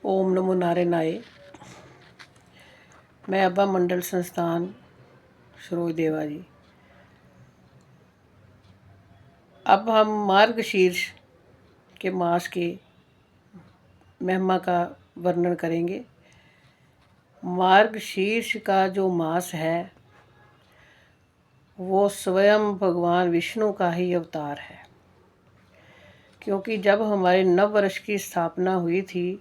ओम नमो नारायणाय। मैं अब्बा मंडल संस्थान सरोज देवा जी। अब हम मार्गशीर्ष के मास की महिमा का वर्णन करेंगे। मार्गशीर्ष का जो मास है वो स्वयं भगवान विष्णु का ही अवतार है, क्योंकि जब हमारे नव वर्ष की स्थापना हुई थी,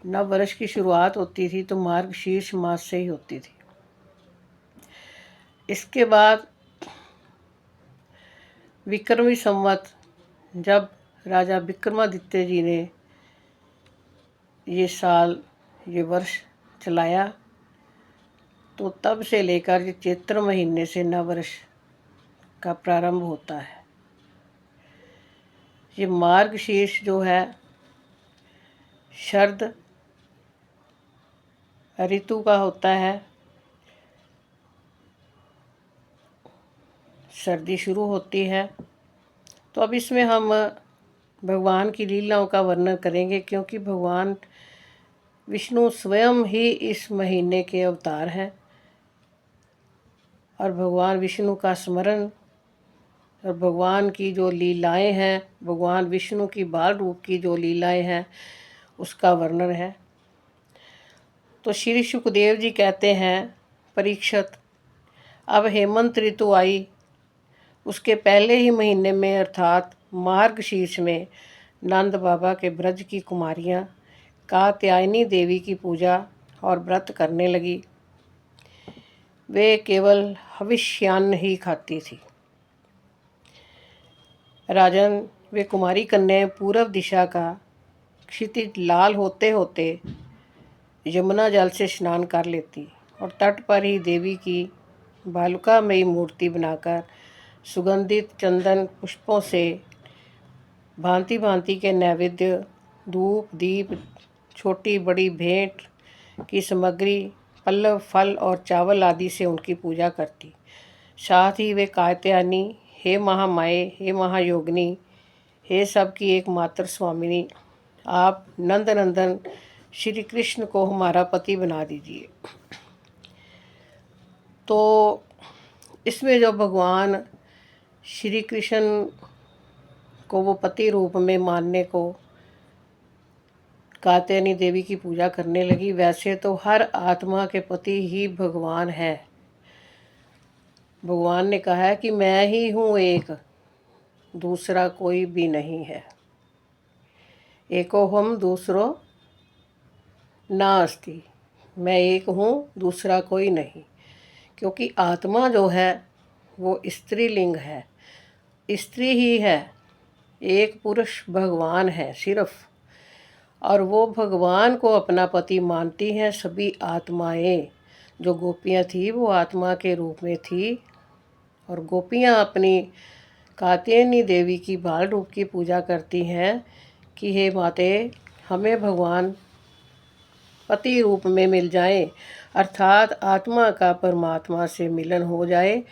नव वर्ष की शुरुआत होती थी तो मार्गशीर्ष मास से ही होती थी। इसके बाद विक्रमी संवत जब राजा विक्रमादित्य जी ने ये वर्ष चलाया, तो तब से लेकर ये चैत्र महीने से नव वर्ष का प्रारंभ होता है। ये मार्गशीर्ष जो है शरद ऋतु का होता है। सर्दी शुरू होती है, तो अब इसमें हम भगवान की लीलाओं का वर्णन करेंगे, क्योंकि भगवान विष्णु स्वयं ही इस महीने के अवतार हैं। और भगवान विष्णु का स्मरण और भगवान की जो लीलाएं हैं, भगवान विष्णु की बाल रूप की जो लीलाएं हैं, उसका वर्णन है। तो श्री सुखदेव जी कहते हैं, परीक्षित, अब हेमंत ऋतु आई, उसके पहले ही महीने में अर्थात मार्गशीर्ष में नंद बाबा के ब्रज की कुमारियाँ कात्यायनी देवी की पूजा और व्रत करने लगी। वे केवल हविष्यान्न ही खाती थी। राजन, वे कुमारी कन्याएं पूर्व दिशा का क्षितिज लाल होते होते यमुना जल से स्नान कर लेती और तट पर ही देवी की बालुकामयी मूर्ति बनाकर सुगंधित चंदन पुष्पों से भांति भांति के नैवेद्य, धूप, दीप, छोटी बड़ी भेंट की सामग्री, पल्लव, फल और चावल आदि से उनकी पूजा करती। साथ ही वे कात्यायनी, हे महामाये, हे महायोगिनी, हे सबकी एकमात्र स्वामिनी, आप नंदनंदन श्री कृष्ण को हमारा पति बना दीजिए। तो इसमें जो भगवान श्री कृष्ण को वो पति रूप में मानने को कात्यायनी देवी की पूजा करने लगी। वैसे तो हर आत्मा के पति ही भगवान है। भगवान ने कहा है कि मैं ही हूँ एक, दूसरा कोई भी नहीं है। एको हम दूसरो नास्ति, मैं एक हूँ, दूसरा कोई नहीं। क्योंकि आत्मा जो है वो स्त्रीलिंग है, स्त्री ही है, एक पुरुष भगवान है सिर्फ। और वो भगवान को अपना पति मानती हैं सभी आत्माएं। जो गोपियाँ थी वो आत्मा के रूप में थी, और गोपियाँ अपनी कात्यायनी देवी की बाल रूप की पूजा करती हैं कि हे माते, हमें भगवान पति रूप में मिल जाए, अर्थात आत्मा का परमात्मा से मिलन हो जाए,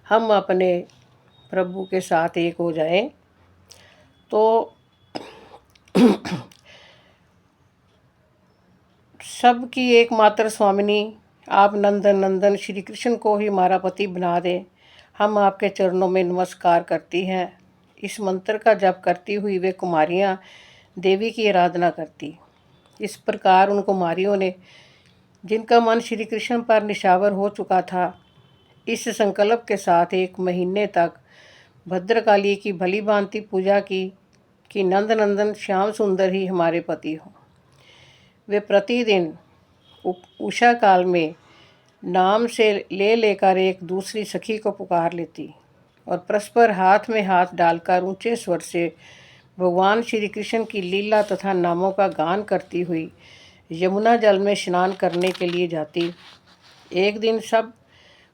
हम अपने प्रभु के साथ एक हो जाएं। तो सबकी एकमात्र स्वामिनी आप नंदन नंदन श्री कृष्ण को ही हमारा पति बना दें, हम आपके चरणों में नमस्कार करती हैं। इस मंत्र का जप करती हुई वे कुमारियाँ देवी की आराधना करती। इस प्रकार उन कुमारियों ने, जिनका मन श्री कृष्ण पर निशावर हो चुका था, इस संकल्प के साथ एक महीने तक भद्रकाली की भली भांति पूजा की कि नंदनंदन श्याम सुंदर ही हमारे पति हों। वे प्रतिदिन उषा काल में नाम से लेकर एक दूसरी सखी को पुकार लेती और परस्पर हाथ में हाथ डालकर ऊंचे स्वर से भगवान श्री कृष्ण की लीला तथा नामों का गान करती हुई यमुना जल में स्नान करने के लिए जाती। एक दिन सब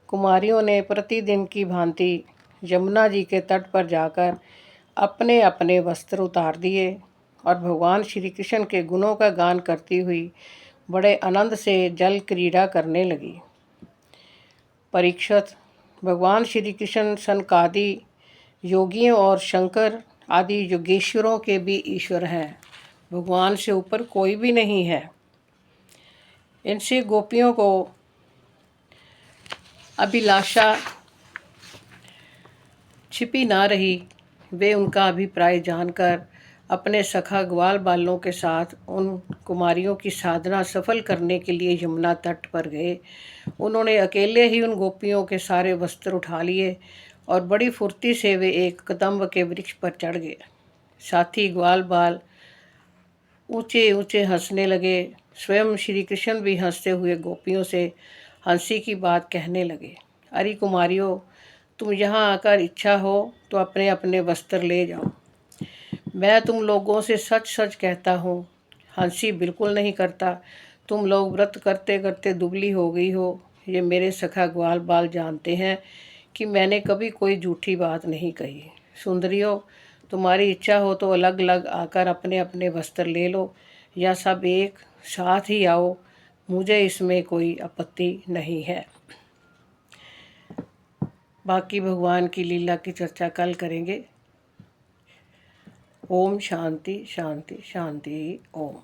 कुमारियों ने प्रतिदिन की भांति यमुना जी के तट पर जाकर अपने अपने वस्त्र उतार दिए और भगवान श्री कृष्ण के गुणों का गान करती हुई बड़े आनंद से जल क्रीड़ा करने लगी। परीक्षित, भगवान श्री कृष्ण सनकादि योगियों और शंकर आदि योगेश्वरों के भी ईश्वर हैं। भगवान से ऊपर कोई भी नहीं है। इनसे गोपियों को अभिलाषा छिपी ना रही। वे उनका अभिप्राय जानकर अपने सखा ग्वाल बालों के साथ उन कुमारियों की साधना सफल करने के लिए यमुना तट पर गए। उन्होंने अकेले ही उन गोपियों के सारे वस्त्र उठा लिए और बड़ी फुर्ती से वे एक कदम्ब के वृक्ष पर चढ़ गए। साथी ग्वाल बाल ऊंचे ऊंचे हंसने लगे। स्वयं श्री कृष्ण भी हंसते हुए गोपियों से हंसी की बात कहने लगे। अरे कुमारियों, तुम यहाँ आकर इच्छा हो तो अपने अपने वस्त्र ले जाओ। मैं तुम लोगों से सच सच कहता हूँ, हंसी बिल्कुल नहीं करता। तुम लोग व्रत करते करते दुबली हो गई हो। ये मेरे सखा ग्वाल बाल जानते हैं कि मैंने कभी कोई झूठी बात नहीं कही। सुंदरियों, तुम्हारी इच्छा हो तो अलग अलग आकर अपने अपने वस्त्र ले लो, या सब एक साथ ही आओ, मुझे इसमें कोई आपत्ति नहीं है। बाकी भगवान की लीला की चर्चा कल करेंगे। ओम शांति शांति शांति ओम।